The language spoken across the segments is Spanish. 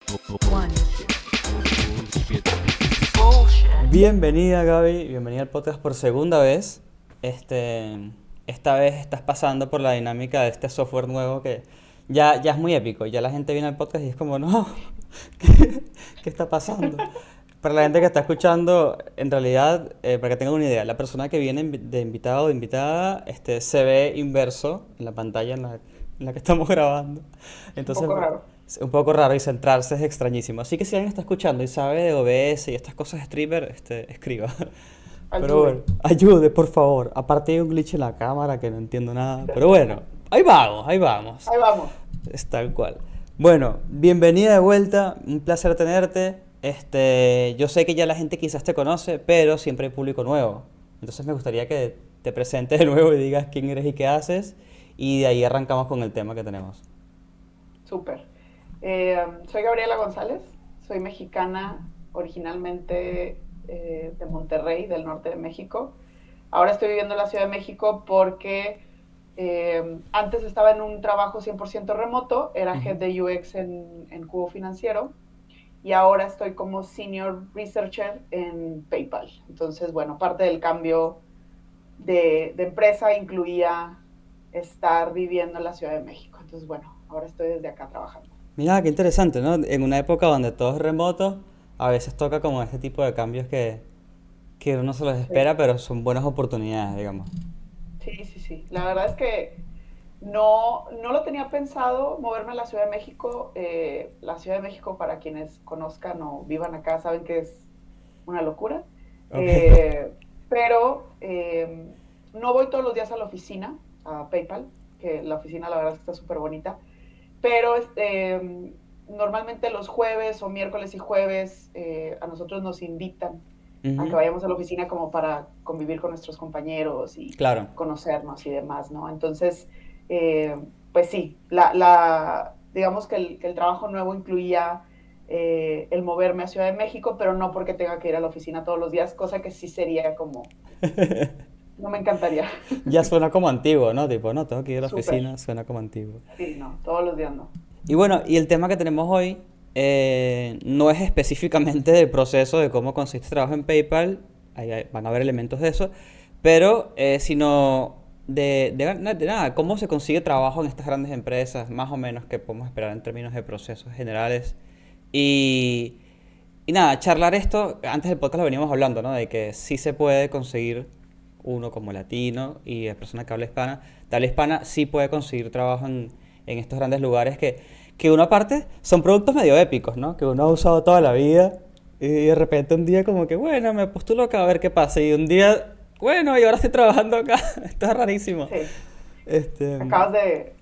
One. Bienvenida Gaby, bienvenida al podcast por segunda vez. Esta vez estás pasando por la dinámica de este software nuevo que ya es muy épico. Ya la gente viene al podcast y es como, no, ¿qué, qué está pasando? Para la gente que está escuchando, en realidad, para que tengan una idea, la persona que viene de invitado o de invitada se ve inverso en la pantalla en la que estamos grabando. Un Entonces, poco raro. es un poco raro y centrarse es extrañísimo. Así que si alguien está escuchando y sabe de OBS y estas cosas de streamer, escriba. Pero bueno, Ayude. ayude, por favor. Aparte hay un glitch en la cámara que no entiendo nada. Pero bueno, ahí vamos, ahí vamos. Ahí vamos. Es tal cual. Bueno, bienvenida de vuelta, un placer tenerte. Yo sé que ya la gente quizás te conoce, pero siempre hay público nuevo. Entonces me gustaría que te presentes de nuevo y digas quién eres y qué haces. Y de ahí arrancamos con el tema que tenemos. Súper. Soy Gabriela González. Soy mexicana, originalmente de Monterrey, del norte de México. Ahora estoy viviendo en la Ciudad de México porque antes estaba en un trabajo 100% remoto. Era Ujú. Head de UX en Cubo Financiero. Y ahora estoy como Senior Researcher en PayPal. Entonces, bueno, parte del cambio de empresa incluía estar viviendo en la Ciudad de México. Entonces, bueno, ahora estoy desde acá trabajando. Mira, qué interesante, ¿no? En una época donde todo es remoto, a veces toca como este tipo de cambios que uno se los Sí, espera, pero son buenas oportunidades, digamos. sí, sí, sí. La verdad es que no lo tenía pensado moverme a la Ciudad de México. La Ciudad de México, para quienes conozcan o vivan acá, saben que es una locura. Ok. Pero no voy todos los días a la oficina, a PayPal, que la oficina la verdad es que está súper bonita. Pero normalmente los jueves o miércoles y jueves a nosotros nos invitan a que Ujú. vayamos a la oficina como para convivir con nuestros compañeros y Claro. conocernos y demás, ¿no? Entonces, pues sí, digamos que el trabajo nuevo incluía el moverme a Ciudad de México, pero no porque tenga que ir a la oficina todos los días, cosa que sí sería como, no me encantaría. Ya suena como antiguo, ¿no? Tipo, no, tengo que ir a la Súper. oficina, suena como antiguo. Sí, no, todos los días no. Y bueno, y el tema que tenemos hoy no es específicamente del proceso de cómo consiste el trabajo en PayPal, van a haber elementos de eso, pero sino de nada, cómo se consigue trabajo en estas grandes empresas, más o menos que podemos esperar en términos de procesos generales. Y, y nada, charlar esto, antes del podcast lo veníamos hablando, ¿no? De que sí se puede conseguir uno como latino y la persona que habla hispana sí puede conseguir trabajo en estos grandes lugares que uno aparte son productos medio épicos, ¿no? Que uno ha usado toda la vida y de repente un día como que, bueno, me postulo acá a ver qué pasa y un día, bueno, y ahora estoy trabajando acá. Esto es rarísimo. Sí. Este, Acabas de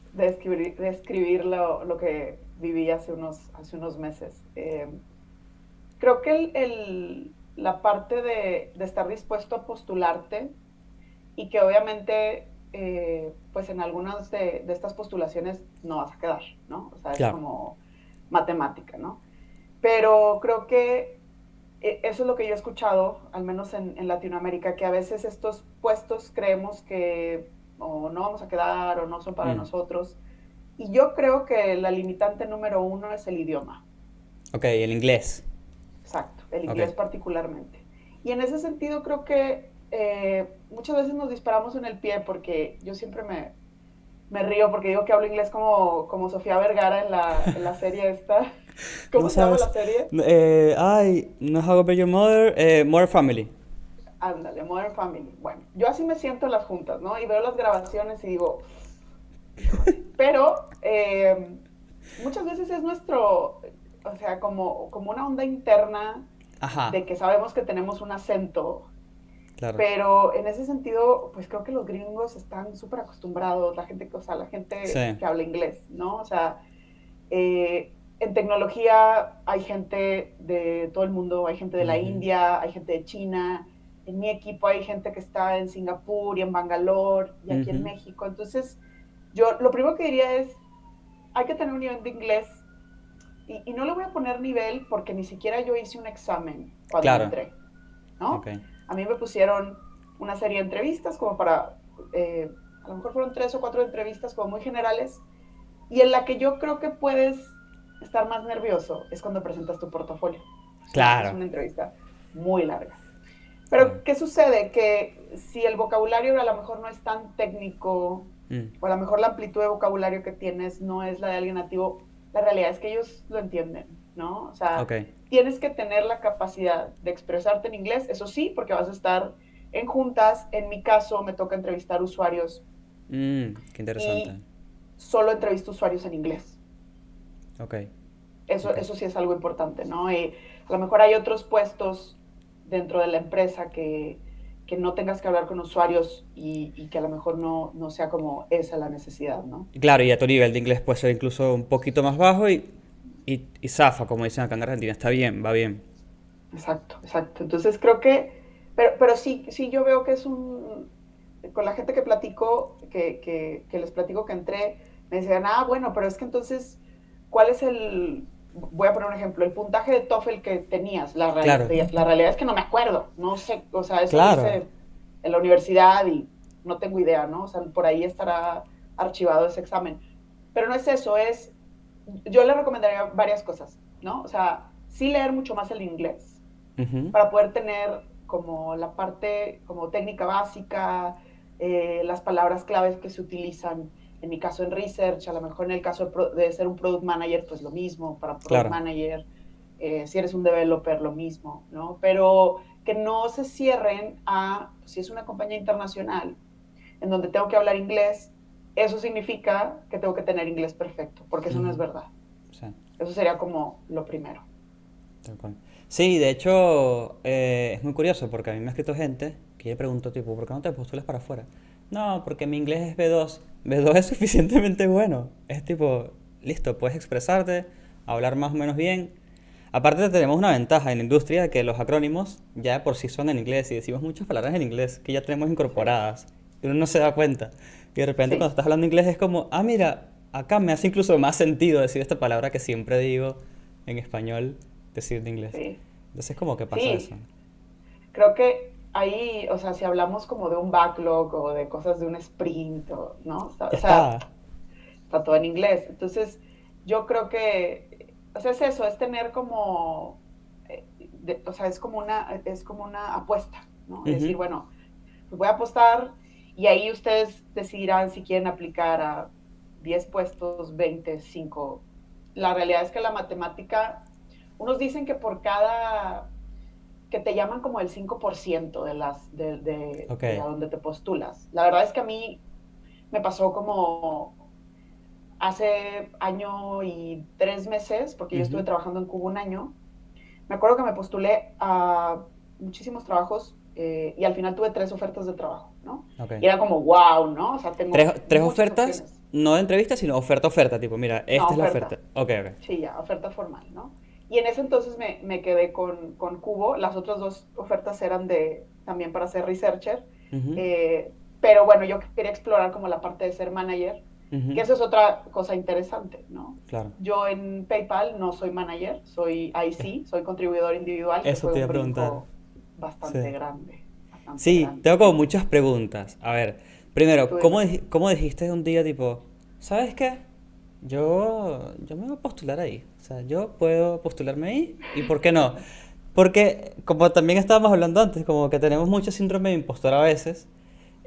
escribir lo que viví hace unos meses. Creo que la parte de estar dispuesto a postularte y que obviamente, pues en algunas de estas postulaciones no vas a quedar, ¿no? O sea, es claro. como matemática, ¿no? Pero creo que eso es lo que yo he escuchado, al menos en Latinoamérica, que a veces estos puestos creemos que o no vamos a quedar o no son para Mm. nosotros. Y yo creo que la limitante número uno es el idioma. Ok, el inglés. Exacto, el Ok. inglés particularmente. Y en ese sentido creo que muchas veces nos disparamos en el pie porque yo siempre me río porque digo que hablo inglés como Sofía Vergara en la serie esta. No ¿Cómo se llama sabes. la serie? No How I Met Your Mother, Modern Family. Ándale, Modern Family. Bueno, yo así me siento en las juntas, ¿no? Y veo las grabaciones y digo, híjole. Pero muchas veces es o sea, como una onda interna Ajá, de que sabemos que tenemos un acento, claro. pero en ese sentido, pues creo que los gringos están súper acostumbrados, o sea, la gente Sí. que habla inglés, ¿no? O sea, en tecnología hay gente de todo el mundo, hay gente de la Ujú, India, hay gente de China, en mi equipo hay gente que está en Singapur y en Bangalore y aquí en ujú. México. Entonces, yo lo primero que diría es, hay que tener un nivel de inglés y no le voy a poner nivel porque ni siquiera yo hice un examen cuando Claro. entré, Ok. ¿no? A mí me pusieron una serie de entrevistas como para, a lo mejor fueron 3 o 4 entrevistas como muy generales y en la que yo creo que puedes estar más nervioso es cuando presentas tu portafolio. Es Claro. una entrevista muy larga. Claro. Pero, ¿qué sucede? Que si el vocabulario a lo mejor no es tan técnico, Mm, o a lo mejor la amplitud de vocabulario que tienes no es la de alguien nativo, la realidad es que ellos lo entienden, ¿no? O sea, ok. tienes que tener la capacidad de expresarte en inglés, eso sí, porque vas a estar en juntas. En mi caso, me toca entrevistar usuarios Qué interesante. y solo entrevisto usuarios en inglés. Ok. Eso, Ok. eso sí es algo importante, ¿no? A lo mejor hay otros puestos dentro de la empresa que no tengas que hablar con usuarios y que a lo mejor no sea como esa la necesidad, ¿no? Y claro, y a tu nivel de inglés puede ser incluso un poquito más bajo y zafa, como dicen acá en Argentina. Está bien, va bien. Exacto, exacto. Entonces creo que, pero sí, sí yo veo que es con la gente que platico, que les platico que entré, me decían, bueno, pero es que entonces, ¿cuál es voy a poner un ejemplo, el puntaje de TOEFL que tenías? Claro. La realidad es que no me acuerdo, no sé, o sea, eso lo Claro. hice en la universidad y no tengo idea, ¿no? O sea, por ahí estará archivado ese examen. Pero no es eso, yo le recomendaría varias cosas, ¿no? O sea, sí leer mucho más el inglés Ujú. para poder tener como la parte como técnica básica, las palabras claves que se utilizan, en mi caso en research, a lo mejor en el caso de ser un product manager, pues lo mismo para product Claro. manager, si eres un developer, lo mismo, ¿no? Pero que no se cierren pues, si es una compañía internacional en donde tengo que hablar inglés, eso significa que tengo que tener inglés perfecto, porque eso no es Ujú. verdad. Sí, Eso sería como lo primero. tal cual. Sí, de hecho, es muy curioso porque a mí me ha escrito gente que yo le pregunto, tipo, ¿por qué no te postulas para afuera? No, porque mi inglés es B2. B2 es suficientemente bueno. Es tipo, listo, puedes expresarte, hablar más o menos bien. Aparte tenemos una ventaja en la industria que los acrónimos ya de por sí son en inglés y decimos muchas palabras en inglés que ya tenemos Sí, incorporadas y uno no se da cuenta. Y de repente cuando sí, estás hablando inglés es como, mira, acá me hace incluso más sentido decir esta palabra que siempre digo en español, decir de inglés. sí. Entonces como que pasa Sí, eso. creo que ahí, o sea, si hablamos como de un backlog o de cosas de un sprint, ¿no? Ya O sea, está. está todo en inglés. Entonces, yo creo que, o sea, es eso, es tener como, o sea, es como una apuesta, ¿no? Ujú. Decir, bueno, pues voy a apostar y ahí ustedes decidirán si quieren aplicar a 10 puestos, 20, 5. La realidad es que la matemática, unos dicen que por cada que te llaman como el 5% Ok. de a donde te postulas. La verdad es que a mí me pasó como hace año y 3 meses, porque yo estuve Ujú. trabajando en Cuba un año. Me acuerdo que me postulé a muchísimos trabajos y al final tuve 3 ofertas de trabajo, ¿no? Ok. Y era como, wow, ¿no? O sea, Tres, tengo tres muchas ofertas, opciones. no de entrevista, sino oferta oferta, tipo, mira, No, esta es la oferta. oferta. Ok, ok. Sí, ya, oferta formal, ¿no? Y en ese entonces me quedé con Cubo. Las otras dos ofertas eran también para ser researcher. Ujú. Pero bueno, yo quería explorar como la parte de ser manager, que Ujú. eso es otra cosa interesante, ¿no? Claro. Yo en PayPal no soy manager, soy IC, soy contribuidor individual, que Eso fue te iba un a preguntar. brinco bastante Sí. grande, bastante Sí, grande. tengo como muchas preguntas. A ver, primero, Tú dime. ¿cómo dijiste un día, tipo, ¿sabes qué? Yo me voy a postular ahí. O sea, yo puedo postularme ahí y ¿por qué no? Porque, como también estábamos hablando antes, como que tenemos mucho síndrome de impostor a veces.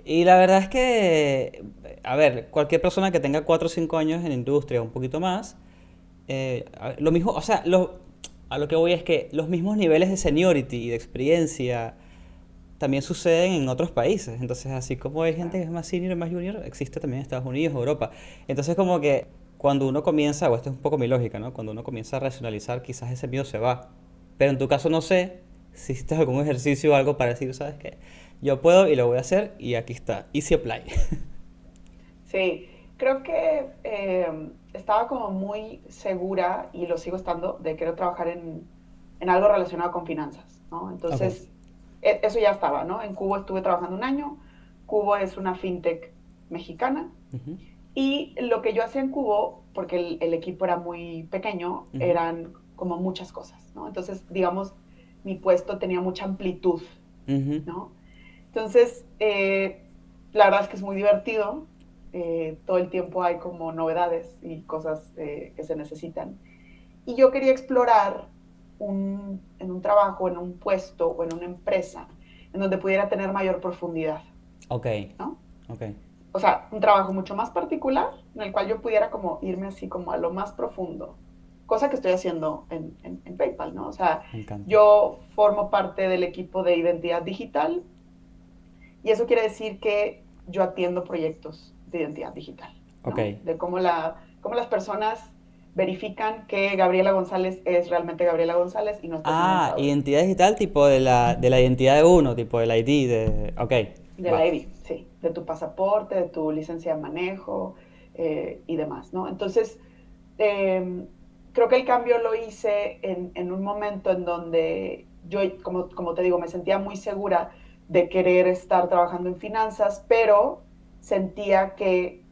Y la verdad es que, a ver, cualquier persona que tenga 4 o 5 años en industria, un poquito más, lo mismo, o sea, a lo que voy es que los mismos niveles de seniority y de experiencia también suceden en otros países. Entonces, así como hay gente Claro. que es más senior y más junior, existe también en Estados Unidos, Europa. Entonces, como que cuando uno comienza, o esto es un poco mi lógica, ¿no? Cuando uno comienza a racionalizar, quizás ese miedo se va. Pero en tu caso no sé si hiciste algún ejercicio o algo para decir, ¿sabes qué? Yo puedo y lo voy a hacer y aquí está. Easy apply. Sí, creo que estaba como muy segura, y lo sigo estando, de querer trabajar en algo relacionado con finanzas, ¿no? Ok. Entonces, eso ya estaba, ¿no? En Cubo estuve trabajando un año. Cubo es una fintech mexicana. Ujú, Y lo que yo hacía en Cubo, porque el equipo era muy pequeño, ujú, eran como muchas cosas, ¿no? Entonces, digamos, mi puesto tenía mucha amplitud, ujú. ¿no? Entonces, la verdad es que es muy divertido. Todo el tiempo hay como novedades y cosas que se necesitan. Y yo quería explorar en un trabajo, en un puesto o en una empresa en donde pudiera tener mayor profundidad, Ok, ¿no? ok. O sea, un trabajo mucho más particular en el cual yo pudiera como irme así como a lo más profundo, cosa que estoy haciendo en PayPal, ¿no? O sea, Me encanta. yo formo parte del equipo de identidad digital y eso quiere decir que yo atiendo proyectos de identidad digital, Ok. ¿no? De cómo las personas verifican que Gabriela González es realmente Gabriela González y no está haciendo un Ah, fraude. identidad digital tipo de la identidad de uno, tipo del ID, ok, De va. la EVI, sí, de tu pasaporte, de tu licencia de manejo y demás, ¿no? Entonces, eh, creo que el cambio lo hice en un momento en donde yo, como te digo, me sentía muy segura de querer estar trabajando en finanzas, pero sentía que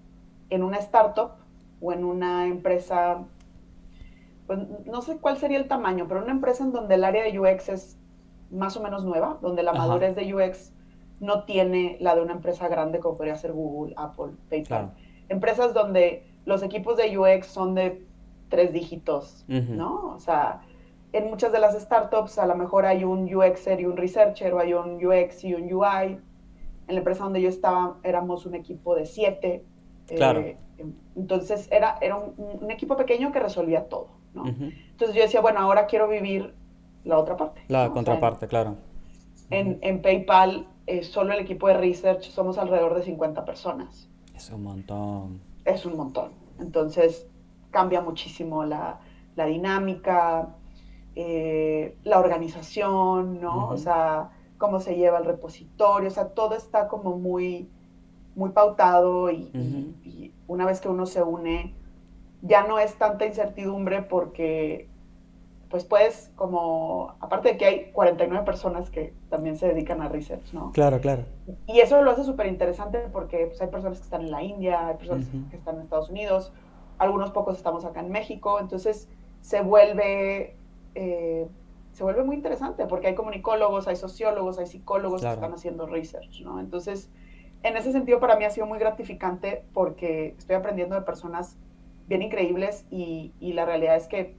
en una startup o en una empresa, pues no sé cuál sería el tamaño, pero una empresa en donde el área de UX es más o menos nueva, donde la Ajá, madurez de UX no tiene la de una empresa grande como podría ser Google, Apple, PayPal. claro. Empresas donde los equipos de UX son de 3 dígitos, Ujú, ¿no? O sea, en muchas de las startups a lo mejor hay un UXer y un researcher o hay un UX y un UI. En la empresa donde yo estaba éramos un equipo de 7. claro. Entonces era un equipo pequeño que resolvía todo, ¿no? Ujú, Entonces yo decía, bueno, ahora quiero vivir la otra parte, la ¿no? O sea, contraparte, claro. Ujú. en PayPal, solo el equipo de research somos alrededor de 50 personas. Es un montón. Es un montón. Entonces cambia muchísimo la dinámica, la organización, ¿no? O Ujú, sea, cómo se lleva el repositorio, o sea, todo está como muy pautado ujú, y una vez que uno se une, ya no es tanta incertidumbre porque pues puedes como, aparte de que hay 49 personas que también se dedican a research, ¿no? claro, claro. Y eso lo hace súper interesante porque pues, hay personas que están en la India, hay personas Ujú, que están en Estados Unidos, algunos pocos estamos acá en México, entonces se vuelve, eh, se vuelve muy interesante porque hay comunicólogos, hay sociólogos, hay psicólogos que claro. están haciendo research, ¿no? Entonces, en ese sentido para mí ha sido muy gratificante porque estoy aprendiendo de personas bien increíbles y la realidad es que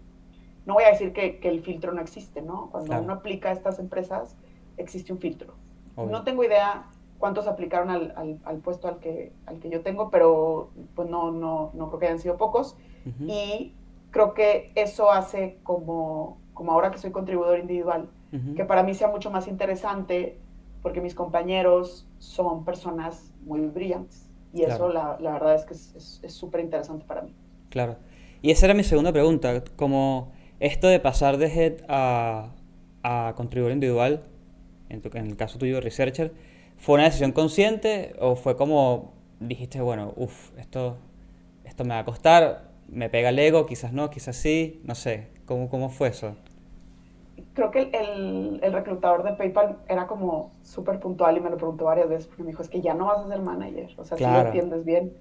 no voy a decir que el filtro no existe, ¿no? Cuando Claro, uno aplica a estas empresas, existe un filtro. obvio. No tengo idea cuántos aplicaron al puesto al que yo tengo, pero pues no creo que hayan sido pocos. Ujú, Y creo que eso hace como ahora que soy contribuidor individual, ujú, que para mí sea mucho más interesante porque mis compañeros son personas muy brillantes. Y eso claro, la verdad es que es súper interesante para mí. claro. Y esa era mi segunda pregunta, como esto de pasar de head a contribuidor individual, en el caso tuyo, researcher, ¿fue una decisión consciente o fue como dijiste, bueno, uff, esto me va a costar, me pega el ego, quizás no, quizás sí, no sé, ¿cómo fue eso? Creo que el reclutador de PayPal era como súper puntual y me lo preguntó varias veces porque me dijo, es que ya no vas a ser manager, o sea, si lo Claro, entiendes bien.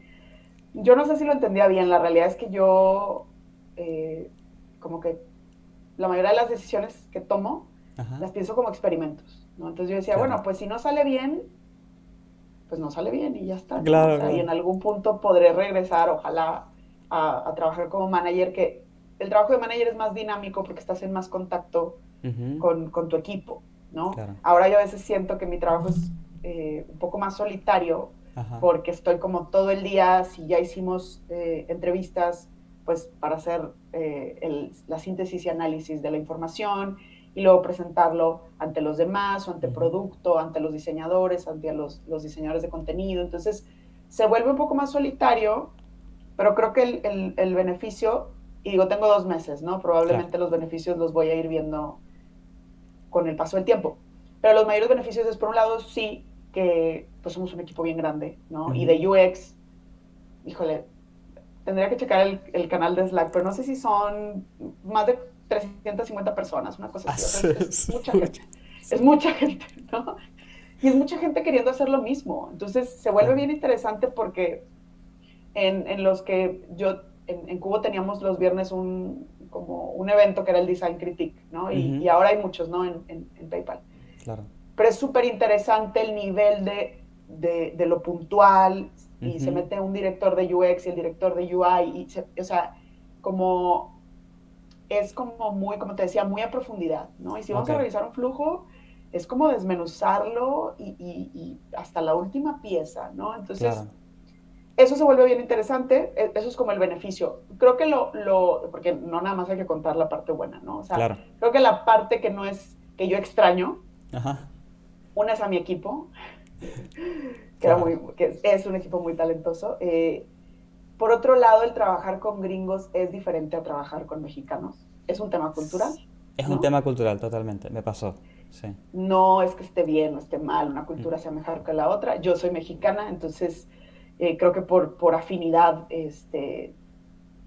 Yo no sé si lo entendía bien, la realidad es que yo eh, como que la mayoría de las decisiones que tomo ajá, las pienso como experimentos, ¿no? Entonces yo decía, claro, bueno, pues si no sale bien, pues no sale bien y ya está, ¿no? O claro, sea, y claro. en algún punto podré regresar, ojalá, a trabajar como manager, que el trabajo de manager es más dinámico porque estás en más contacto Ujú, con tu equipo, ¿no? claro, Ahora yo a veces siento que mi trabajo es un poco más solitario ajá, porque estoy como todo el día, si ya hicimos entrevistas, pues para hacer la síntesis y análisis de la información y luego presentarlo ante los demás o ante ujú, producto, ante los diseñadores, ante los diseñadores de contenido. Entonces se vuelve un poco más solitario, pero creo que el beneficio, y digo, tengo 2 meses, ¿no? claro, Probablemente los beneficios los voy a ir viendo con el paso del tiempo. Pero los mayores beneficios es, por un lado, sí, que pues somos un equipo bien grande, ¿no? Y ujú. de UX, híjole, tendría que checar el canal de Slack, pero no sé si son más de 350 personas, una cosa así, o sea, es mucha Mucho. gente, es Sí, mucha gente, ¿no? Y es mucha gente queriendo hacer lo mismo. Entonces se vuelve claro. bien interesante porque en los que yo, en Cubo teníamos los viernes como un evento que era el Design Critique, ¿no? Ujú, Y ahora hay muchos, ¿no? En PayPal. claro. Pero es súper interesante el nivel de lo puntual y se Ujú, mete un director de UX y el director de UI, o sea, como es como muy, como te decía, muy a profundidad, ¿no? Y si vamos Ok, a revisar un flujo, es como desmenuzarlo y hasta la última pieza, ¿no? Entonces, claro, eso se vuelve bien interesante, eso es como el beneficio. Creo que porque no nada más hay que contar la parte buena, ¿no? O sea, claro. creo que la parte que no es, que yo extraño, Ajá, una es a mi equipo, claro. que es un equipo muy talentoso. Por otro lado, el trabajar con gringos es diferente a trabajar con mexicanos. Es un tema cultural, Es un ¿no? tema cultural, totalmente. Me pasó. Sí. No es que esté bien o esté mal, una Mm, cultura sea mejor que la otra. Yo soy mexicana, entonces creo que por afinidad,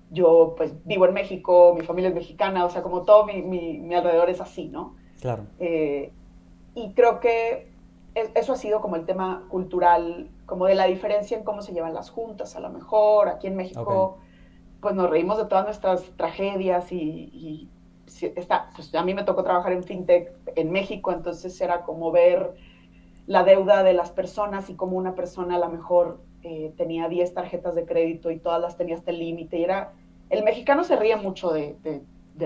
yo pues vivo en México, mi familia es mexicana, o sea, como todo mi alrededor es así, ¿no? claro. Eh, y creo que eso ha sido como el tema cultural, como de la diferencia en cómo se llevan las juntas, a lo mejor. Aquí en Ok, México pues nos reímos de todas nuestras tragedias pues a mí me tocó trabajar en fintech en México, entonces era como ver la deuda de las personas y cómo una persona a lo mejor tenía 10 tarjetas de crédito y todas las tenía hasta el límite. El mexicano se ríe mucho de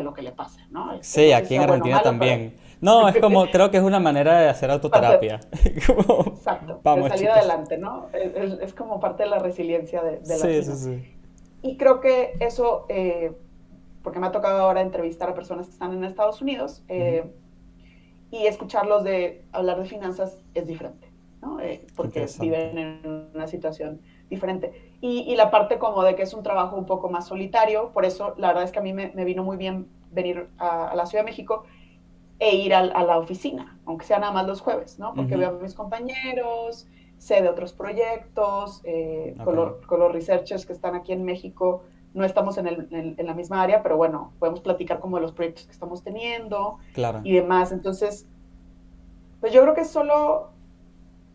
lo que le pasa, ¿no? sí, No sé si aquí en sea bueno o Argentina malo, pero también. No, es como, creo que es una manera de hacer parte, autoterapia. Como, exacto, de vamos salir chicos. adelante, ¿no? Es como parte de la resiliencia del Sí, sí, latino. sí. Y creo que eso, porque me ha tocado ahora entrevistar a personas que están en Estados Unidos, Ujú, y escucharlos hablar de finanzas es diferente, ¿no? Porque interesante. viven en una situación diferente. Y la parte como de que es un trabajo un poco más solitario, por eso la verdad es que a mí me vino muy bien venir a la Ciudad de México e ir a la oficina, aunque sea nada más los jueves, ¿no? Porque Ujú, veo a mis compañeros, sé de otros proyectos, ok, con los researchers que están aquí en México, no estamos en la misma área, pero bueno, podemos platicar como de los proyectos que estamos teniendo claro. y demás. Entonces, pues yo creo que es solo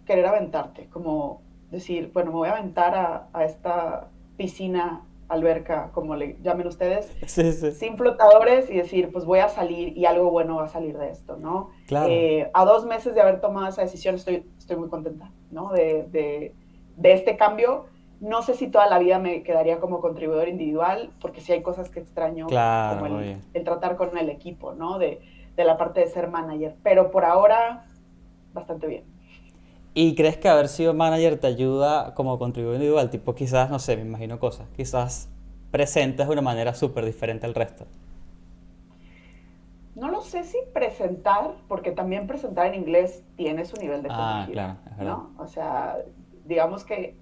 querer aventarte, como decir, bueno, me voy a aventar a esta piscina, alberca, como le llamen ustedes, Sí, sí. sin flotadores y decir, pues voy a salir y algo bueno va a salir de esto, ¿no? Claro, A 2 meses de haber tomado esa decisión estoy muy contenta, ¿no? De este cambio. No sé si toda la vida me quedaría como contribuidor individual, porque sí hay cosas que extraño, como claro, oye. el tratar con el equipo, ¿no? De la parte de ser manager, pero por ahora, bastante bien. ¿Y crees que haber sido manager te ayuda como contribuidor individual? Tipo, quizás, no sé, me imagino cosas. Quizás presentes de una manera súper diferente al resto. No lo sé si presentar, porque también presentar en inglés tiene su nivel de Ah, complejidad, claro, es verdad. ¿no? O sea, digamos que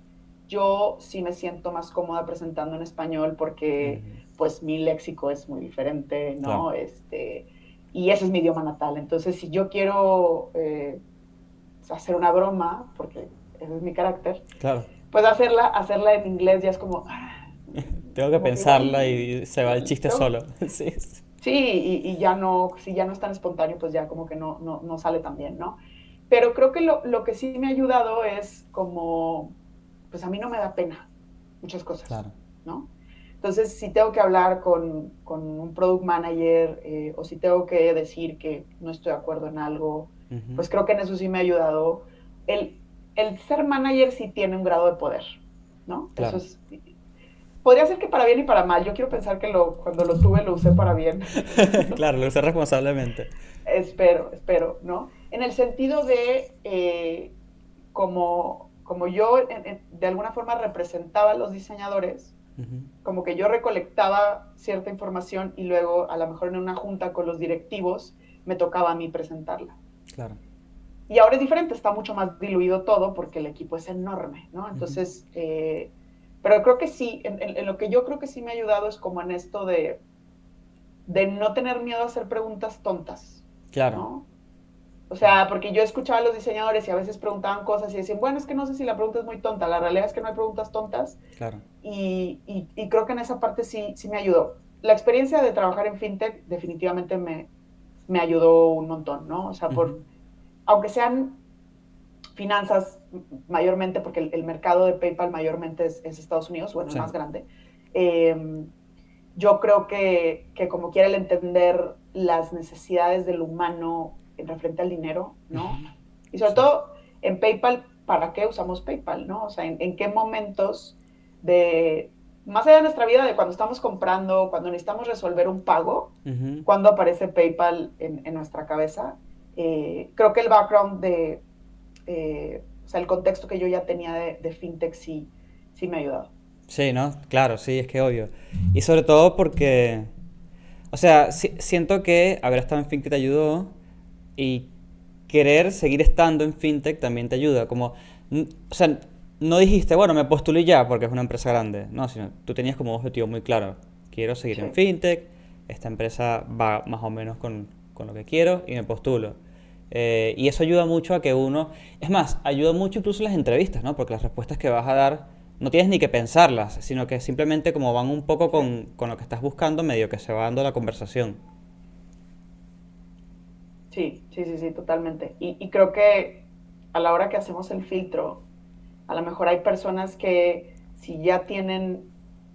yo sí me siento más cómoda presentando en español porque Ujú, pues mi léxico es muy diferente, claro, ¿no? Y ese es mi idioma natal. Entonces, si yo quiero hacer una broma, porque ese es mi carácter, claro. pues hacerla en inglés ya es como, Tengo que como que pensarla igual, y se va el chiste tengo, solo. Sí, sí. sí, y ya no, si ya no es tan espontáneo, pues ya como que no sale tan bien, ¿no? Pero creo que lo que sí me ha ayudado es como, pues a mí no me da pena muchas cosas, Claro. ¿no? Entonces, si tengo que hablar con un product manager o si tengo que decir que no estoy de acuerdo en algo, Ujú, pues creo que en eso sí me ha ayudado. El, el ser manager sí tiene un grado de poder, ¿no? Eso claro. es, podría ser que para bien y para mal. Yo quiero pensar que cuando lo tuve lo usé para bien. Claro, lo usé responsablemente. Espero, ¿no? En el sentido de como yo de alguna forma representaba a los diseñadores, Ujú, como que yo recolectaba cierta información y luego a lo mejor en una junta con los directivos me tocaba a mí presentarla. claro. Y ahora es diferente, está mucho más diluido todo porque el equipo es enorme, ¿no? Ujú, Entonces, pero creo que sí, en lo que yo creo que sí me ha ayudado es como en esto de no tener miedo a hacer preguntas tontas, claro. ¿no? O Claro. sea, porque yo escuchaba a los diseñadores y a veces preguntaban cosas y decían, bueno, es que no sé si la pregunta es muy tonta. La realidad es que no hay preguntas tontas Claro. y creo que en esa parte sí me ayudó. La experiencia de trabajar en fintech definitivamente me ayudó un montón, ¿no? O sea, Ujú, aunque sean finanzas mayormente, porque el mercado de PayPal mayormente es Estados Unidos, bueno, el sí. más grande, eh, yo creo que como quiera el entender las necesidades del humano en referente al dinero, ¿no? Ujú, Y sobre sí. todo en PayPal, ¿para qué usamos PayPal, no? O sea, en qué momentos de, más allá de nuestra vida, de cuando estamos comprando, cuando necesitamos resolver un pago, Ujú. cuando aparece PayPal en nuestra cabeza. Creo que el background o sea, el contexto que yo ya tenía de fintech sí me ha ayudado. Sí, ¿no? Claro, sí, es que obvio. Y sobre todo porque, o sea, siento que haber estado en fintech te ayudó y querer seguir estando en fintech también te ayuda. Como, o sea, no dijiste, bueno, me postulé ya porque es una empresa grande. No, sino tú tenías como un objetivo muy claro. Quiero seguir en Sí, fintech, esta empresa va más o menos con lo que quiero y me postulo. Y eso ayuda mucho a que uno, es más, ayuda mucho incluso en las entrevistas, ¿no? Porque las respuestas que vas a dar no tienes ni que pensarlas, sino que simplemente como van un poco sí. con lo que estás buscando, medio que se va dando la conversación. Sí, sí, sí, sí, totalmente. Y creo que a la hora que hacemos el filtro, a lo mejor hay personas que si ya tienen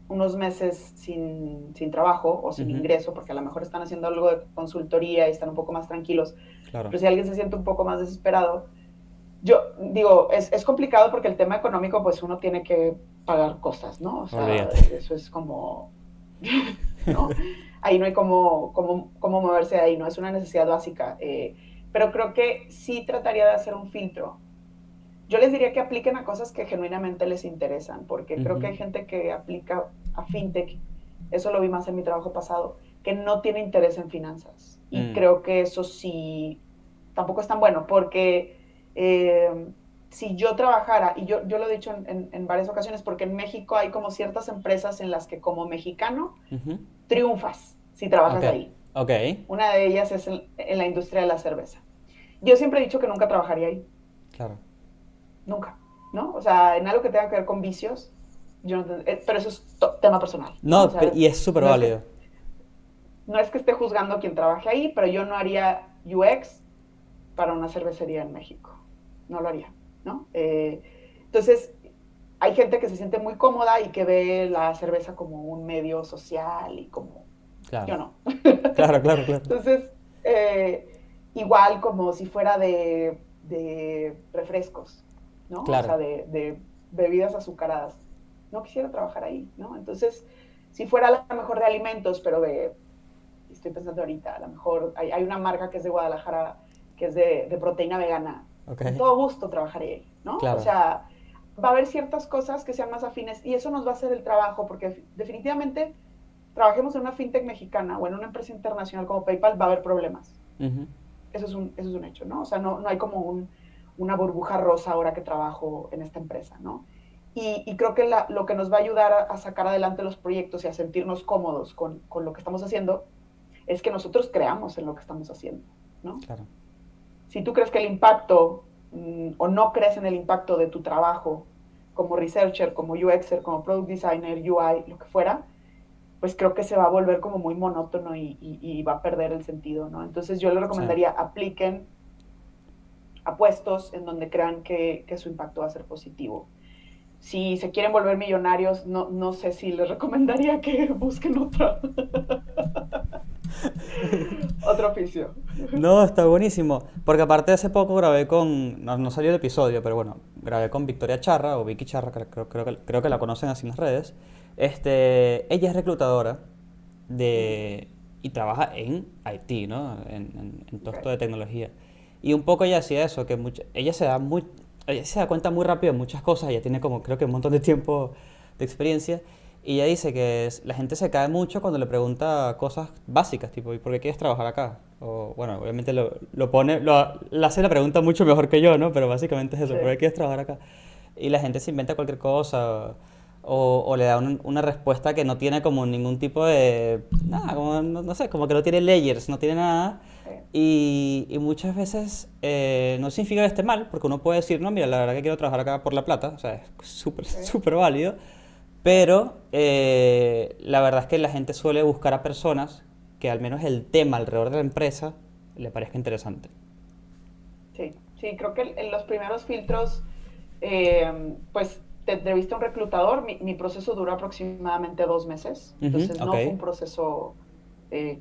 unos meses sin trabajo o sin Ujú. ingreso, porque a lo mejor están haciendo algo de consultoría y están un poco más tranquilos, Claro. pero si alguien se siente un poco más desesperado, yo digo, es complicado porque el tema económico, pues uno tiene que pagar cosas, ¿no? O sea, Olvídate. eso es como, ¿no? Ahí no hay cómo moverse de ahí, ¿no? Es una necesidad básica. Pero creo que sí trataría de hacer un filtro. Yo les diría que apliquen a cosas que genuinamente les interesan, porque creo que Ujú. hay gente que aplica a fintech, eso lo vi más en mi trabajo pasado, que no tiene interés en finanzas. Y Mm. creo que eso sí, tampoco es tan bueno, porque si yo trabajara, y yo lo he dicho en varias ocasiones, porque en México hay como ciertas empresas en las que como mexicano Ujú. triunfas si Ok, trabajas ahí. ok, Una de ellas es en la industria de la cerveza. Yo siempre he dicho que nunca trabajaría ahí, claro. nunca, ¿no? O sea, en algo que tenga que ver con vicios, yo no pero eso es tema personal, ¿no? O No, sea, y es súper no es que, válido. no es que esté juzgando a quien trabaje ahí, pero yo no haría UX para una cervecería en México, no lo haría, ¿no? Entonces, hay gente que se siente muy cómoda y que ve la cerveza como un medio social y como, Claro, yo no. claro, claro, claro. Entonces, eh, igual como si fuera de refrescos, ¿no? O Claro. sea, de bebidas azucaradas. No quisiera trabajar ahí, ¿no? Entonces, si fuera a lo mejor de alimentos, pero estoy pensando ahorita, a lo mejor hay una marca que es de Guadalajara, que es de proteína vegana. Ok, Con todo gusto trabajaré ahí, ¿no? O claro. sea, va a haber ciertas cosas que sean más afines y eso nos va a hacer el trabajo, porque definitivamente trabajemos en una fintech mexicana o en una empresa internacional como PayPal, va a haber problemas. Ujú. Eso es un hecho, ¿no? O sea, no hay como una burbuja rosa ahora que trabajo en esta empresa, ¿no? Y creo que lo que nos va a ayudar a sacar adelante los proyectos y a sentirnos cómodos con lo que estamos haciendo es que nosotros creamos en lo que estamos haciendo, ¿no? Claro. Si tú crees que el impacto o no crees en el impacto de tu trabajo como researcher, como UXer, como product designer, UI, lo que fuera, pues creo que se va a volver como muy monótono y va a perder el sentido, ¿no? Entonces yo le Sí. recomendaría apliquen a puestos en donde crean que su impacto va a ser positivo. Si se quieren volver millonarios, no sé si les recomendaría que busquen otro oficio. No, está buenísimo. Porque aparte hace poco grabé con, no, no salió el episodio, pero bueno, grabé con Victoria Charra o Vicky Charra, creo que la conocen así en las redes. Ella es reclutadora Mm, de, y trabaja en IT, ¿no? En todo esto okay. de tecnología. Y un poco ella hacía eso, que ella se da cuenta muy rápido de muchas cosas, ella tiene como creo que un montón de tiempo de experiencia. Y ella dice que la gente se cae mucho cuando le pregunta cosas básicas, tipo, ¿y por qué quieres trabajar acá? O, bueno, obviamente lo pone, le hace la pregunta mucho mejor que yo, ¿no? Pero básicamente es eso, Sí, ¿por qué quieres trabajar acá? Y la gente se inventa cualquier cosa o le da una respuesta que no tiene como ningún tipo de, nada, como, no sé, como que no tiene layers, no tiene nada. sí, Y muchas veces no significa que esté mal, porque uno puede decir, no, mira, la verdad que quiero trabajar acá por la plata, o sea, es súper, sí, súper válido. sí, Pero la verdad es que la gente suele buscar a personas que al menos el tema alrededor de la empresa le parezca interesante. sí, sí, creo que en los primeros filtros, pues te entrevista un reclutador, mi proceso duró aproximadamente 2 meses, Ujú, entonces ok. no fue un proceso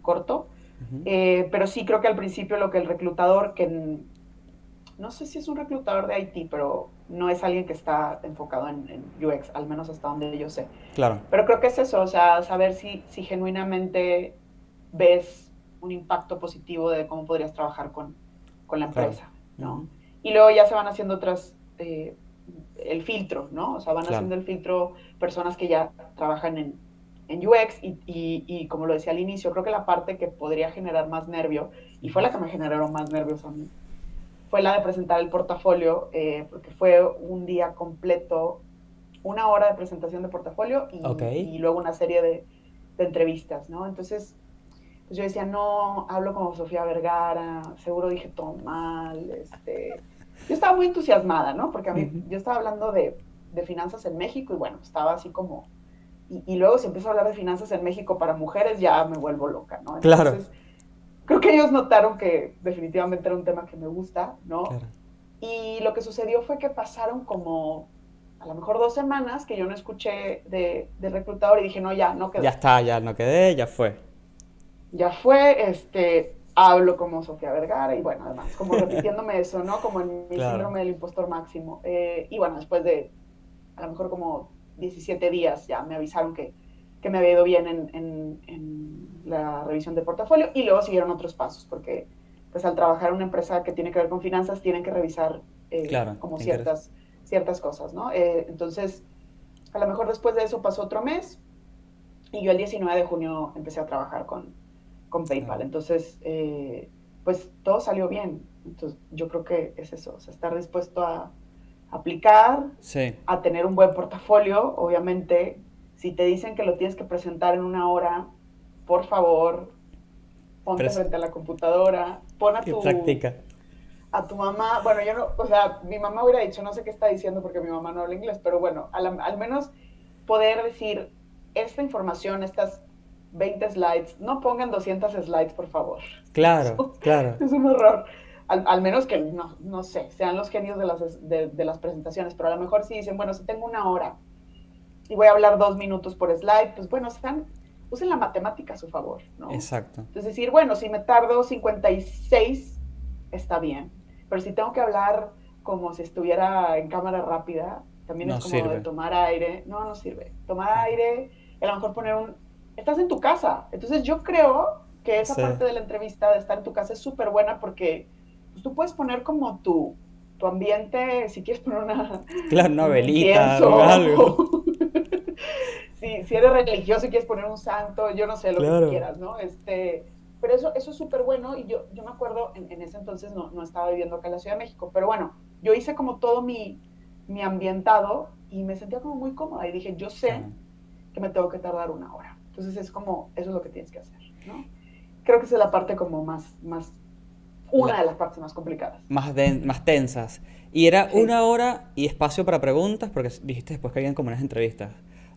corto, Ujú. pero sí creo que al principio lo que el reclutador, no sé si es un reclutador de IT, pero no es alguien que está enfocado en UX, al menos hasta donde yo sé. Claro, Pero creo que es eso, o sea, saber si genuinamente ves un impacto positivo de cómo podrías trabajar con la claro. empresa, Ujú. ¿no? Y luego ya se van haciendo otras, el filtro, ¿no? O sea, van Claro. haciendo el filtro personas que ya trabajan en UX y como lo decía al inicio, creo que la parte que podría generar más nervio, y fue Ujú. la que me generó más nervios a mí, fue la de presentar el portafolio, porque fue un día completo, una hora de presentación de portafolio Ok. y luego una serie de entrevistas, ¿no? Entonces, pues yo decía, no, hablo como Sofía Vergara, seguro dije todo mal, yo estaba muy entusiasmada, ¿no? Porque a mí, Ujú. yo estaba hablando de finanzas en México y bueno, estaba así como, y luego si empiezo a hablar de finanzas en México para mujeres, ya me vuelvo loca, ¿no? Claro, Entonces, creo que ellos notaron que definitivamente era un tema que me gusta, ¿no? claro. Y lo que sucedió fue que pasaron como a lo mejor 2 semanas que yo no escuché de reclutador y dije, no, ya, no Ya quedó. está, ya no quedé, ya fue. Ya fue, hablo como Sofía Vergara y bueno, además, como repitiéndome eso, ¿no? Como en mi Claro, síndrome del impostor máximo. Y bueno, después de a lo mejor como 17 días ya me avisaron que me había ido bien en la revisión de portafolio y luego siguieron otros pasos, porque pues al trabajar en una empresa que tiene que ver con finanzas tienen que revisar claro, como te interesa. ciertas cosas, ¿no? Entonces, a lo mejor después de eso pasó otro mes y yo el 19 de junio empecé a trabajar con Claro. PayPal. Entonces, pues todo salió bien. Entonces, yo creo que es eso, o sea, estar dispuesto a aplicar, Sí, a tener un buen portafolio, obviamente. Si te dicen que lo tienes que presentar en una hora, por favor, ponte pero frente a la computadora, pon y practica. a tu mamá, bueno, yo no, o sea, mi mamá hubiera dicho, no sé qué está diciendo porque mi mamá no habla inglés, pero bueno, al menos poder decir esta información, estas 20 slides, no pongan 200 slides, por favor. Claro, Eso claro. es un horror. Al menos que, no sé, sean los genios de las presentaciones, pero a lo mejor si dicen, bueno, si tengo una hora y voy a hablar 2 minutos por slide, pues bueno, usen la matemática a su favor, ¿no? Exacto. Entonces decir, bueno, si me tardo 56, está bien, pero si tengo que hablar como si estuviera en cámara rápida, también es No como de sirve. tomar aire, no, no sirve, tomar Claro. aire, y a lo mejor estás en tu casa, entonces yo creo que esa Sí. parte de la entrevista de estar en tu casa es súper buena porque pues, tú puedes poner como tu ambiente, si quieres poner Claro, una un velita, algo. incienso, si eres religioso y quieres poner un santo, yo no sé, lo que tú Claro. quieras, ¿no? Pero eso es súper bueno y yo me acuerdo, en ese entonces no estaba viviendo acá en la Ciudad de México, pero bueno, yo hice como todo mi ambientado y me sentía como muy cómoda y dije, yo sé Claro. que me tengo que tardar una hora. Entonces es como, eso es lo que tienes que hacer, ¿no? Creo que esa es la parte como una La- de las partes más complicadas. más tensas. Y era Sí. una hora y espacio para preguntas, porque dijiste después que habían como unas entrevistas.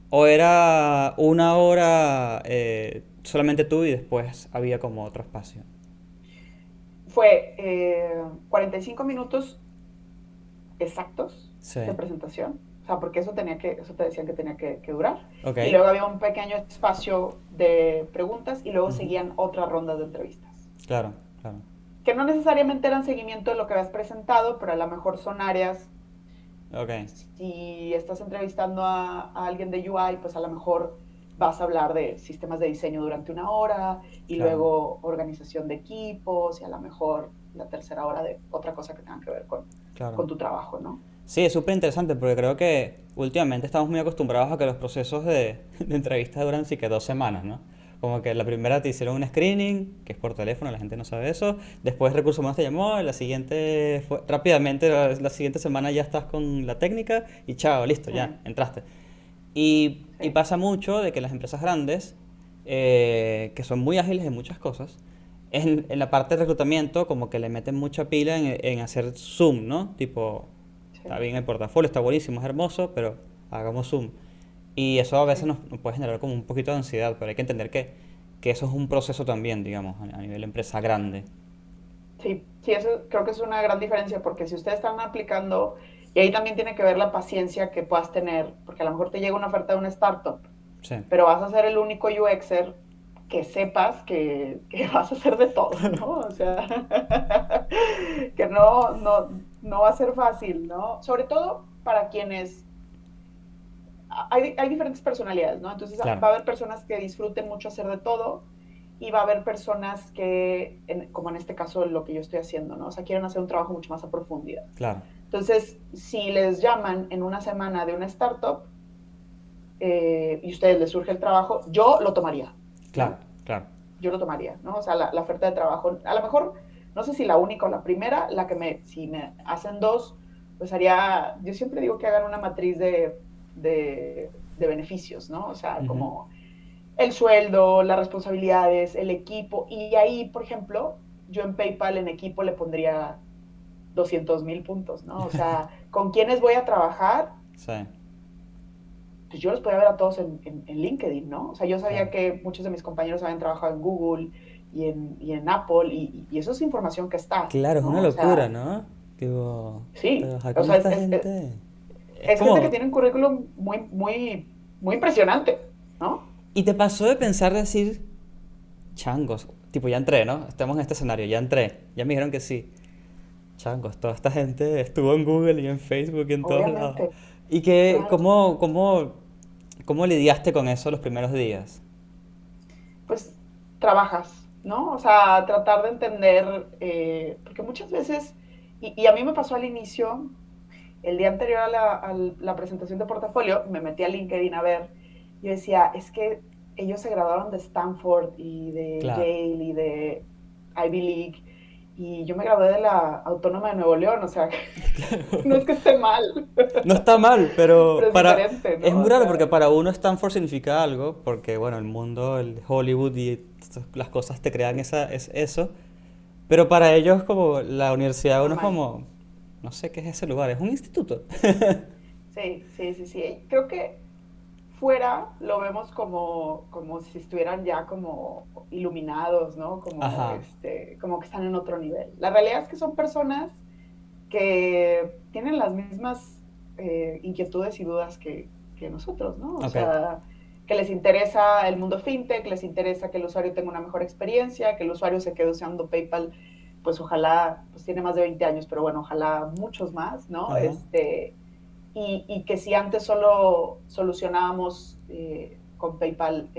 O era una hora solamente tú y después había como otro espacio. Fue 45 minutos exactos Sí. de presentación, o sea, porque eso te decían que tenía que durar. Ok. Y luego había un pequeño espacio de preguntas y luego Ujú. seguían otras rondas de entrevistas. Claro, claro. Que no necesariamente eran seguimiento de lo que habías presentado, pero a lo mejor son áreas. Ok. Si estás entrevistando a alguien de UI, pues a lo mejor vas a hablar de sistemas de diseño durante una hora y Claro, luego organización de equipos y a lo mejor la tercera hora de otra cosa que tenga que ver claro. con tu trabajo, ¿no? Sí, es súper interesante porque creo que últimamente estamos muy acostumbrados a que los procesos de entrevistas duran sí que 2 semanas, ¿no? Como que la primera te hicieron un screening, que es por teléfono, la gente no sabe eso. Después Recursos Humanos te llamó, la siguiente fue, rápidamente, la siguiente semana ya estás con la técnica y chao, listo, Sí, ya, entraste. Y sí. pasa mucho de que las empresas grandes, que son muy ágiles en muchas cosas, en la parte de reclutamiento como que le meten mucha pila en hacer zoom, ¿no? Tipo, está Sí, bien el portafolio, está buenísimo, es hermoso, pero hagamos zoom. Y eso a veces sí, nos puede generar como un poquito de ansiedad, pero hay que entender que eso es un proceso también, digamos, a nivel empresa grande. sí, sí, eso creo que es una gran diferencia porque si ustedes están aplicando, y ahí también tiene que ver la paciencia que puedas tener, porque a lo mejor te llega una oferta de una startup, Sí, pero vas a ser el único UXer que sepas que vas a hacer de todo, ¿no? O sea, que no va a ser fácil, ¿no? Sobre todo para quienes hay diferentes personalidades, ¿no? Entonces Claro, va a haber personas que disfruten mucho hacer de todo y va a haber personas que, como en este caso lo que yo estoy haciendo, ¿no? O sea, quieren hacer un trabajo mucho más a profundidad. claro, Entonces, si les llaman en una semana de una startup y a ustedes les surge el trabajo, yo lo tomaría, claro, ¿no? claro. Yo lo tomaría, ¿no? O sea, la oferta de trabajo, a lo mejor, no sé si la única o la primera, la que si me hacen dos, pues haría, yo siempre digo que hagan una matriz de beneficios, ¿no? O sea, Ujú. como el sueldo, las responsabilidades, el equipo, y ahí, por ejemplo, yo en PayPal en equipo le pondría 200,000 puntos, ¿no? O sea, ¿con quiénes voy a trabajar? Sí, Pues yo los podía ver a todos en LinkedIn, ¿no? O sea, yo sabía claro. que muchos de mis compañeros habían trabajado en Google y en Apple, y eso es información que está, Claro, es una ¿no? O locura, sea, ¿no? Tipo, sí, trabajar o con sea, esta gente es es gente que como... tiene un currículum muy impresionante, ¿no? ¿Y te pasó de pensar, decir, changos, tipo, ya entré, ¿no? Estamos en este escenario, ya entré, ya me dijeron que sí. Changos, toda esta gente estuvo en Google y en Facebook y en todos lados. Obviamente, ¿Y que, claro. cómo lidiaste con eso los primeros días? Pues trabajas, ¿no? O sea, tratar de entender, porque muchas veces, y a mí me pasó al inicio, el día anterior a la presentación de portafolio, me metí a LinkedIn a ver, y decía, es que ellos se graduaron de Stanford y de Claro. Yale y de Ivy League, y yo me gradué de la Autónoma de Nuevo León, o sea, no es que esté mal, No está mal, pero pero es diferente, es ¿no? muy O raro sea, porque para uno Stanford significa algo, porque bueno, el mundo, el Hollywood y las cosas te crean eso, pero para ellos como la universidad uno es normal. como, no sé qué es ese lugar, es un instituto. Sí, sí, sí, sí. Creo que fuera lo vemos como si estuvieran ya como iluminados, ¿no? Como, Ajá, como que están en otro nivel. La realidad es que son personas que tienen las mismas inquietudes y dudas que nosotros, ¿no? O ok, sea, que les interesa el mundo fintech, les interesa que el usuario tenga una mejor experiencia, que el usuario se quede usando PayPal, pues ojalá, pues tiene más de 20 años, pero bueno, ojalá muchos más, ¿no? ajá, Y que si antes solo solucionábamos con PayPal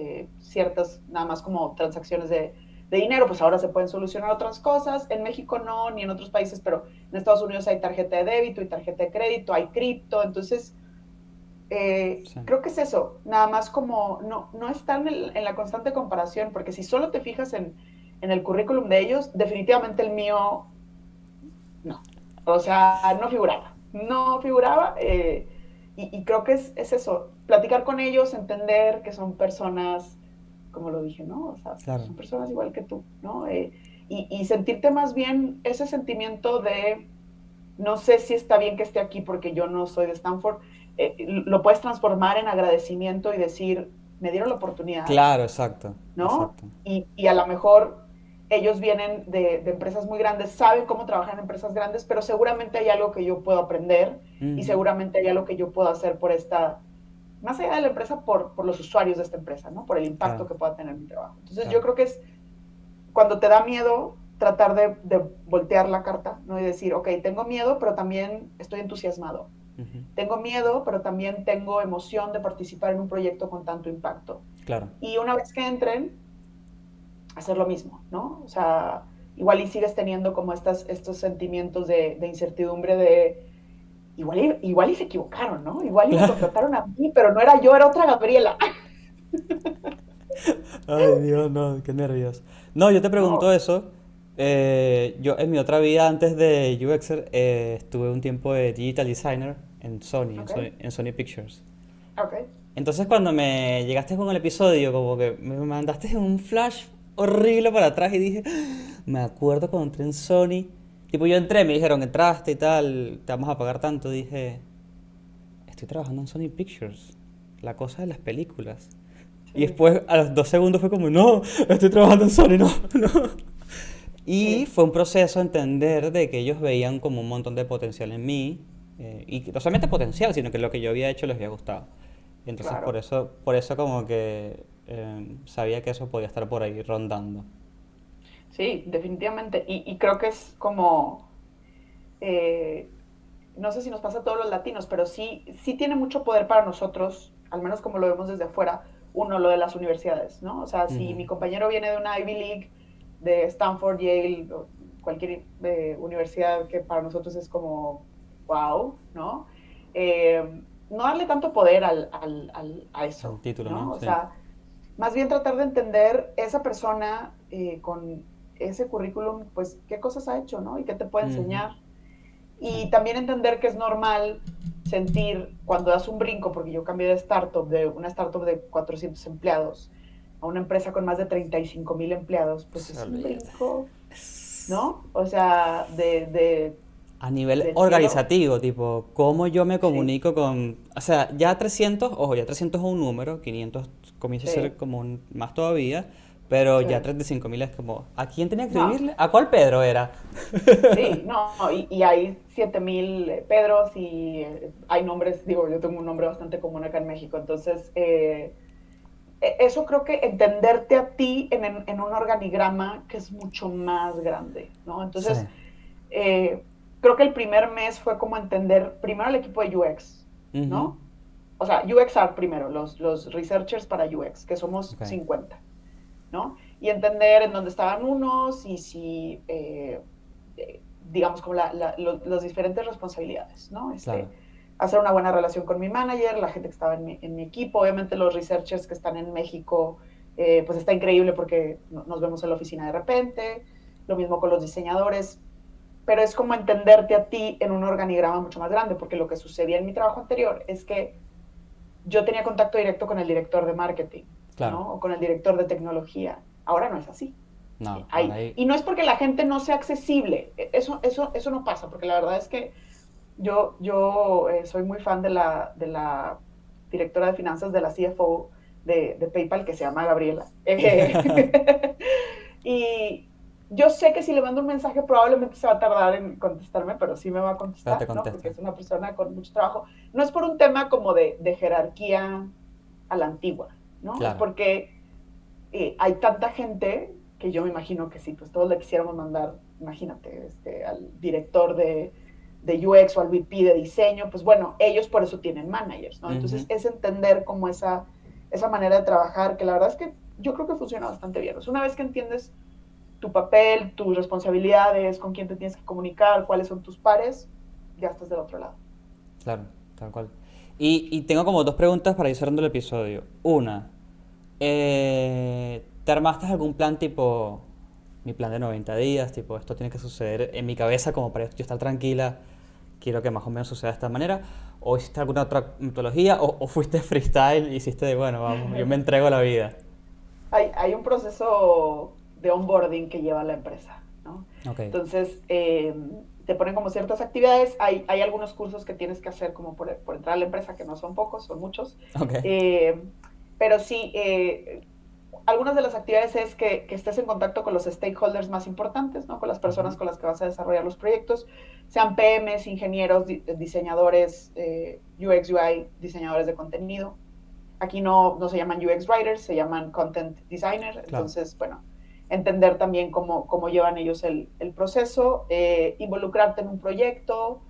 ciertas, nada más como transacciones de dinero, pues ahora se pueden solucionar otras cosas. En México no, ni en otros países, pero en Estados Unidos hay tarjeta de débito y tarjeta de crédito, hay cripto, entonces sí, creo que es eso, nada más como no estar en la constante comparación, porque si solo te fijas en el currículum de ellos, definitivamente el mío no. O sea, no figuraba y creo que es eso, platicar con ellos, entender que son personas, como lo dije, ¿no? O sea, claro, son personas igual que tú, ¿no? Y sentirte más bien ese sentimiento de, no sé si está bien que esté aquí porque yo no soy de Stanford, lo puedes transformar en agradecimiento y decir, me dieron la oportunidad, claro, exacto, ¿no? exacto, Y a lo mejor ellos vienen de empresas muy grandes, saben cómo trabajar en empresas grandes, pero seguramente hay algo que yo puedo aprender y ujú, seguramente hay algo que yo puedo hacer por más allá de la empresa, por los usuarios de esta empresa, ¿no? Por el impacto claro, que pueda tener mi trabajo. Entonces yo claro, creo que es cuando te da miedo tratar de voltear la carta, ¿no? Y decir, ok, tengo miedo, pero también estoy entusiasmado. ujú, Tengo miedo, pero también tengo emoción de participar en un proyecto con tanto impacto. claro, Y una vez que entren, hacer lo mismo, ¿no? O sea, igual y sigues teniendo como estos sentimientos de incertidumbre de, igual y se equivocaron, ¿no? Igual y me claro. contrataron a mí, pero no era yo, era otra Gabriela, Ay, Dios, no, qué nervios. No, yo te pregunto ¿no? eso. Yo en mi otra vida antes de UXer estuve un tiempo de digital designer en Sony, Ok, En Sony Pictures. ok, Entonces cuando me llegaste con el episodio, como que me mandaste un flash horrible para atrás y dije, "Ah, me acuerdo cuando entré en Sony. Tipo, yo entré, me dijeron, entraste y tal, te vamos a pagar tanto. Dije, estoy trabajando en Sony Pictures, la cosa de las películas. Y sí, después, a los 2 segundos fue como, no, estoy trabajando en Sony, no, no. Y sí, fue un proceso entender de que ellos veían como un montón de potencial en mí. Y no solamente potencial, sino que lo que yo había hecho les había gustado. Entonces claro. por eso como que sabía que eso podía estar por ahí rondando. Sí, definitivamente. Y creo que es como, eh, no sé si nos pasa a todos los latinos, pero sí, sí tiene mucho poder para nosotros, al menos como lo vemos desde afuera, uno, lo de las universidades, ¿no? O sea, si Ujú. mi compañero viene de una Ivy League, de Stanford, Yale, o cualquier universidad que para nosotros es como, wow, ¿no? No darle tanto poder a Al eso, título, ¿no? ¿no? O Sí. sea, más bien tratar de entender esa persona con ese currículum, pues qué cosas ha hecho, ¿no? Y qué te puede Ujú. enseñar. Sí. Y también entender que es normal sentir cuando das un brinco, porque yo cambié de startup, de una startup de 400 empleados a una empresa con más de 35,000 empleados, pues Se es un olvídate. brinco, ¿no? O sea, A nivel del cielo, organizativo, tipo, cómo yo me sí, comunico con... O sea, ya 300, ojo, ya 300 es un número, 500 comienza a sí, ser como más todavía, pero sí. ya 35.000 es como, ¿a quién tenía que No, escribirle? ¿A cuál Pedro era? sí, no, y hay 7,000 Pedros y hay nombres, digo, yo tengo un nombre bastante común acá en México, entonces eso creo que entenderte a ti en un organigrama que es mucho más grande, ¿no? Sí. Entonces, eh, creo que el primer mes fue como entender primero el equipo de UX, Ujú. ¿no? O sea, UXR primero, los researchers para UX, que somos Ok, 50, ¿no? Y entender en dónde estaban unos y si, digamos, como las diferentes responsabilidades, ¿no? claro. Hacer una buena relación con mi manager, la gente que estaba en mi equipo, obviamente los researchers que están en México, pues está increíble porque nos vemos en la oficina de repente, lo mismo con los diseñadores, pero es como entenderte a ti en un organigrama mucho más grande, porque lo que sucedía en mi trabajo anterior es que yo tenía contacto directo con el director de marketing, Claro. ¿no? O con el director de tecnología. Ahora no es así. No, ahora ahí... Y no es porque la gente no sea accesible, eso no pasa, porque la verdad es que yo soy muy fan de la directora de finanzas, de la CFO de PayPal, que se llama Gabriela. Y yo sé que si le mando un mensaje probablemente se va a tardar en contestarme, pero sí me va a Pero te contestar, ¿no? Porque contesta. es una persona con mucho trabajo. No es por un tema como de jerarquía a la antigua, ¿no? Es Claro. porque hay tanta gente que yo me imagino que si pues todos le quisiéramos mandar, imagínate, al director de UX o al VP de diseño, pues bueno, ellos por eso tienen managers, ¿no? Entonces Ujú. es entender como esa manera de trabajar, que la verdad es que yo creo que funciona bastante bien. O sea, una vez que entiendes tu papel, tus responsabilidades, con quién te tienes que comunicar, cuáles son tus pares, ya estás del otro lado. Claro, tal cual. Y tengo como dos preguntas para ir cerrando el episodio. Una, ¿te armaste algún plan tipo, mi plan de 90 días, tipo, esto tiene que suceder en mi cabeza como para yo estar tranquila, quiero que más o menos suceda de esta manera? ¿O hiciste alguna otra metodología? ¿O fuiste freestyle y hiciste de, bueno, vamos, yo me entrego a la vida? Hay un proceso de onboarding que lleva la empresa, ¿no? Ok, Entonces, te ponen como ciertas actividades, hay algunos cursos que tienes que hacer como por entrar a la empresa, que no son pocos, son muchos, ok, eh, pero sí, algunas de las actividades es que estés en contacto con los stakeholders más importantes, ¿no? Con las ujú, personas con las que vas a desarrollar los proyectos, sean PMs, ingenieros, diseñadores, UX, UI, diseñadores de contenido. Aquí no se llaman UX writers, se llaman content designer. claro, Entonces, bueno, entender también cómo llevan ellos el proceso, involucrarte en un proyecto.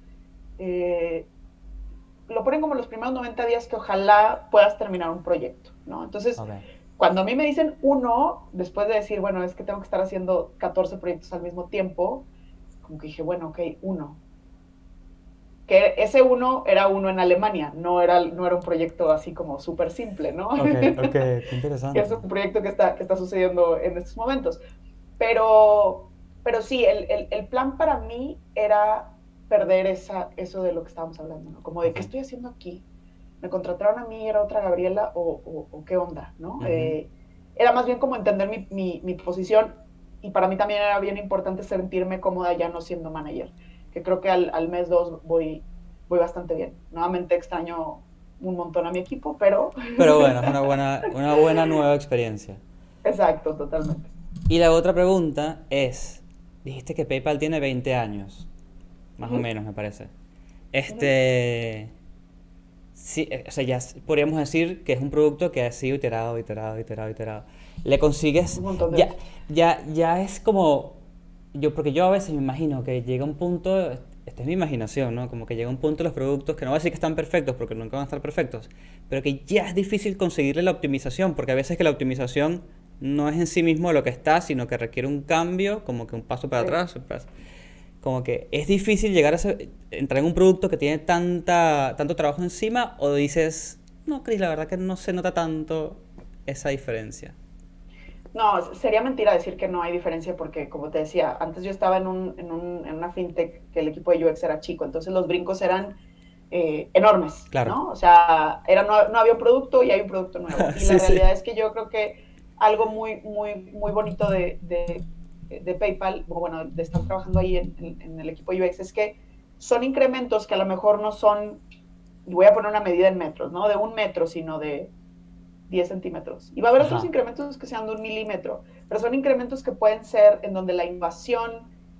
eh, lo ponen como los primeros 90 días que ojalá puedas terminar un proyecto, ¿no? Entonces, ok, cuando a mí me dicen uno, después de decir, bueno, es que tengo que estar haciendo 14 proyectos al mismo tiempo, como que dije, bueno, ok, uno. Que ese uno era uno en Alemania, no era un proyecto así como súper simple, ¿no? ok, ok, qué Que es interesante. un proyecto que está sucediendo en estos momentos. Pero sí, el plan para mí era perder eso de lo que estábamos hablando, ¿no? Como de Ok, qué estoy haciendo aquí. ¿Me contrataron a mí, era otra Gabriela o qué onda, ¿no? ujú, Era más bien como entender mi posición y para mí también era bien importante sentirme cómoda ya no siendo manager, que creo que al mes dos voy bastante bien. Nuevamente extraño un montón a mi equipo, pero pero bueno, es una buena nueva experiencia. exacto, totalmente. Y la otra pregunta es, dijiste que PayPal tiene 20 años, Uh más o -huh, menos me parece. uh -huh. Este, Sí, o sea, podríamos decir que es un producto que ha sido iterado, iterado, iterado, iterado. Le consigues, Un montón de ya, veces. ya es como, porque yo a veces me imagino que llega un punto, esta es mi imaginación, ¿no? Como que llega un punto los productos que no voy a decir que están perfectos porque nunca van a estar perfectos, pero que ya es difícil conseguirle la optimización, porque a veces que la optimización no es en sí mismo lo que está, sino que requiere un cambio, como que un paso para Sí. atrás, como que es difícil entrar en un producto que tiene tanto trabajo encima, o dices, no, Chris, la verdad que no se nota tanto esa diferencia. No, sería mentira decir que no hay diferencia porque, como te decía, antes yo estaba en una fintech que el equipo de UX era chico, entonces los brincos eran enormes, Claro. ¿no? O sea, no había un producto y hay un producto nuevo. Y la Sí, sí. realidad es que yo creo que algo muy bonito de PayPal, o bueno, de estar trabajando ahí en el equipo de UX, es que son incrementos que a lo mejor no son, y voy a poner una medida en metros, ¿no? De 1 metro, sino de 10 centímetros. Y va a haber otros Ajá. incrementos que sean de 1 milímetro, pero son incrementos que pueden ser en donde la invasión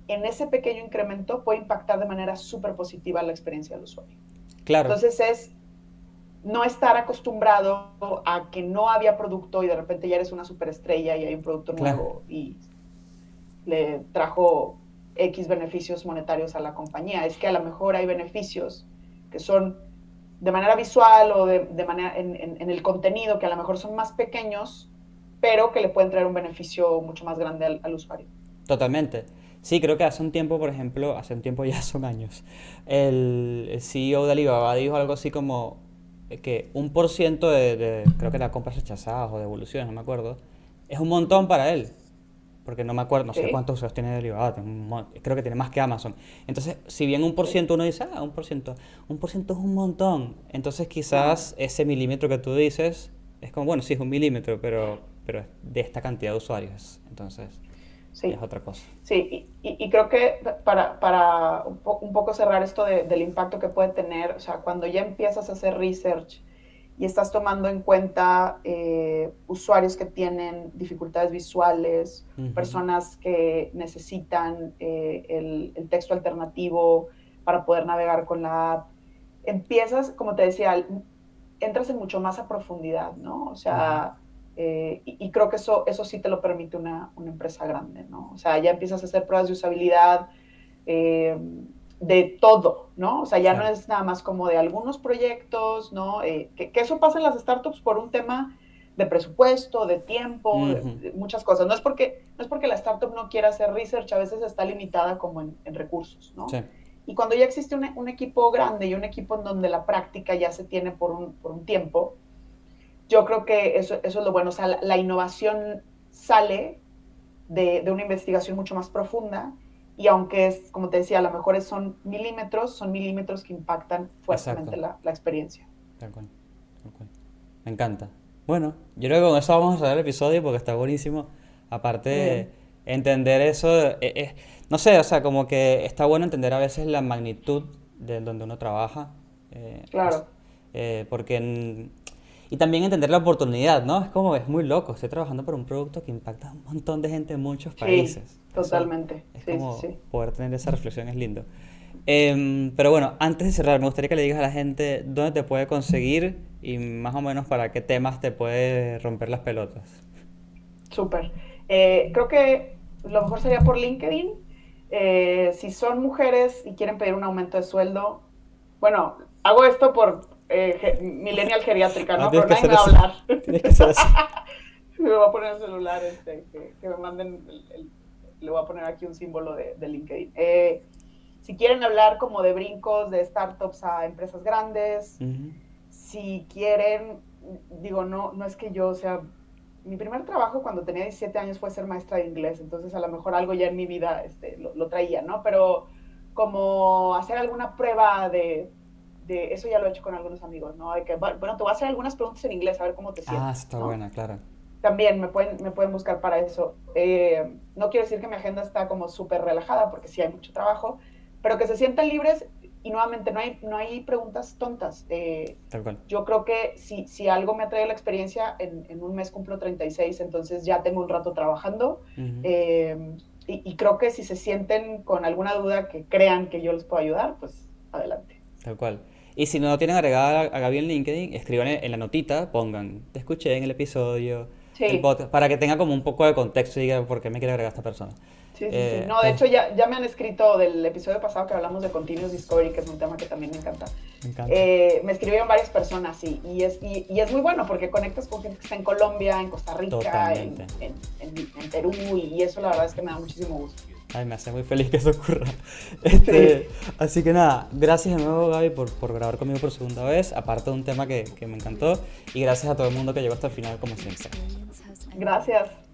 en ese pequeño incremento puede impactar de manera súper positiva la experiencia del usuario. Claro. Entonces es no estar acostumbrado a que no había producto y de repente ya eres una superestrella y hay un producto Claro. nuevo y le trajo X beneficios monetarios a la compañía. Es que a lo mejor hay beneficios que son de manera visual o de manera en el contenido que a lo mejor son más pequeños, pero que le pueden traer un beneficio mucho más grande al usuario. Totalmente. Sí, creo que hace un tiempo, por ejemplo, hace un tiempo ya son años, el CEO de Alibaba dijo algo así como que 1% creo que era compras rechazadas o devoluciones, no me acuerdo, es un montón para él. Porque no me acuerdo, no sé Sí, cuántos usuarios tiene de Alibaba, creo que tiene más que Amazon. Entonces, si bien 1% uno dice, 1% es un montón. Entonces, no, quizás ese milímetro que tú dices es como, bueno, sí es un milímetro, pero es de esta cantidad de usuarios. Entonces, ya es sí. otra cosa. Sí, y creo que para un poco cerrar esto del impacto que puede tener, o sea, cuando ya empiezas a hacer research y estás tomando en cuenta usuarios que tienen dificultades visuales, Ujú. personas que necesitan el texto alternativo para poder navegar con la app, empiezas, como te decía, entras en mucho más a profundidad, ¿no? O Ajá. sea, y creo que eso sí te lo permite una empresa grande, ¿no? O sea, ya empiezas a hacer pruebas de usabilidad eh, de todo, ¿no? O sea, ya no Claro. es nada más como de algunos proyectos, ¿no? Que eso pasa en las startups por un tema de presupuesto, de tiempo, Ujú. de muchas cosas. No es porque la startup no quiera hacer research, a veces está limitada como en recursos, ¿no? Sí, Y cuando ya existe un equipo grande y un equipo en donde la práctica ya se tiene por un tiempo, yo creo que eso es lo bueno. O sea, la innovación sale de una investigación mucho más profunda y aunque es, como te decía, a lo mejor son milímetros que impactan exacto. fuertemente la experiencia. Tal cual. Tal cual. Me encanta. Bueno, yo creo que con eso vamos a cerrar el episodio porque está buenísimo. Muy Aparte, bien, entender eso, no sé, o sea, como que está bueno entender a veces la magnitud de donde uno trabaja. claro. Porque y también entender la oportunidad, ¿no? Es como, es muy loco. Estoy trabajando por un producto que impacta a un montón de gente en muchos Sí, países. Eso totalmente. es Sí, sí, como sí. poder tener esa reflexión, es lindo. Pero bueno, antes de cerrar, me gustaría que le digas a la gente dónde te puede conseguir y más o menos para qué temas te puede romper las pelotas. Súper. Creo que lo mejor sería por LinkedIn. Si son mujeres y quieren pedir un aumento de sueldo, bueno, hago esto por millennial geriátrica, Ah, ¿no? tienes Pero que nadie hacer me va a eso. hablar. Tienes que hacer eso. Me voy a poner el celular, que me manden, le voy a poner aquí un símbolo de LinkedIn. Si quieren hablar como de brincos de startups a empresas grandes, Ujú. si quieren, digo, no es que yo, o sea, mi primer trabajo cuando tenía 17 años fue ser maestra de inglés, entonces a lo mejor algo ya en mi vida lo traía, ¿no? Pero como hacer alguna prueba de, eso ya lo he hecho con algunos amigos, ¿no? De que, bueno, te voy a hacer algunas preguntas en inglés, a ver cómo te Ah, sientes, está ¿no? buena, claro. También me pueden buscar para eso. No quiero decir que mi agenda está como súper relajada, porque sí hay mucho trabajo, pero que se sientan libres y nuevamente no hay preguntas tontas. Tal cual. Yo creo que si algo me ha traído la experiencia, en un mes cumplo 36, entonces ya tengo un rato trabajando. Ujú. Y creo que si se sienten con alguna duda que crean que yo les puedo ayudar, pues adelante. Tal cual. Y si no tienen agregada a Gaby en LinkedIn, escriban en la notita, pongan, te escuché en el episodio del Sí, podcast, para que tenga como un poco de contexto y diga por qué me quiere agregar esta persona. sí, sí, sí. No, de Pues hecho ya me han escrito del episodio pasado que hablamos de Continuous Discovery, que es un tema que también me encanta. me encanta. Me escribieron varias personas y es muy bueno porque conectas con gente que está en Colombia, en Costa Rica, Totalmente. en Perú y eso la verdad es que me da muchísimo gusto. Ay, me hace muy feliz que eso ocurra. Sí, Así que nada, gracias de nuevo Gaby por grabar conmigo por segunda vez, aparte de un tema que me encantó, y gracias a todo el mundo que llegó hasta el final como siempre. gracias.